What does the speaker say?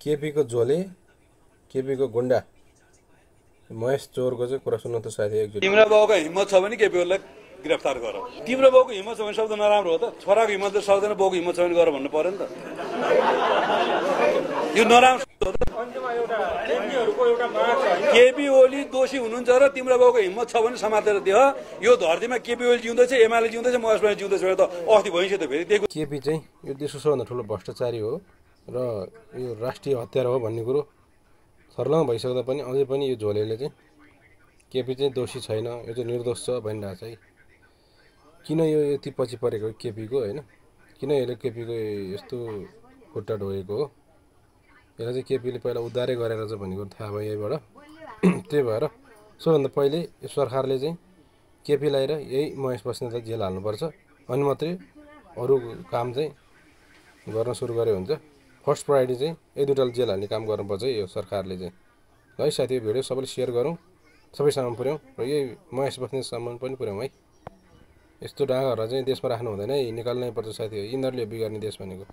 केपी को झोले केपी को गुन्डा महेश चोरको चाहिँ कुरा सुन्नु त साथी एकचोटि। तिम्रो बाउको हिम्मत छ भने केपीलाई गिरफ्तार गर। तिम्रो बाउको हिम्मत छ भने शब्द नराम्रो हो त? छोराको हिम्मत सक्दैन, बाउको हिम्मत छ भने गर भन्नु पर्यो नि त। यो नराम्रो हो त। केपी ओली दोषी हुनुहुन्छ र तिम्रो बाउको हिम्मत छ भने समातेर देख। यो धरतीमा केपी ओली जिउँदैछ, एमाले जिउँदैछ, महेश पनि जिउँदैछ भने त अस्ति भइसक्यो त फेरि। त्यही केपी चाहिँ यो देशको सबभन्दा ठुलो भ्रष्टाचारी हो र यो राष्ट्रिय हत्यारा हो भन्ने कुरो सर्लङ भइसक्दा पनि अझै पनि यो झोलेले चाहिँ केपी चाहिँ दोषी छैन, यो चाहिँ निर्दोष छ भनिरहेको छ है। किन यो यति पछि परेको केपीको होइन, किन यसले केपीको यस्तो खुट्टा ढोगेको हो, यसलाई चाहिँ केपीले पहिला उद्धारै गरेर चाहिँ भन्ने कुरो थाहा भयो यहीबाट। त्यही भएर सबभन्दा पहिले यो सरकारले चाहिँ केपीलाई र यही महेश बस्नेतलाई जेल हाल्नुपर्छ, अनि मात्रै अरू काम चाहिँ गर्न सुरु गरे हुन्छ। फर्स्ट प्रायोरिटी चाहिँ यही दुईटाले जेल हाल्ने काम गर्नुपर्छ यो सरकारले चाहिँ। है साथी, यो भिडियो सबैले सेयर गरौँ, सबैसम्म पुर्याउँ र यही महेश बस्नेतसम्म पनि पुर्याउँ है। यस्तो डाँगाहरूलाई चाहिँ देशमा राख्नु हुँदैन है, निकाल्नै पर्छ साथी। यिनीहरूले बिगार्ने देश भनेको।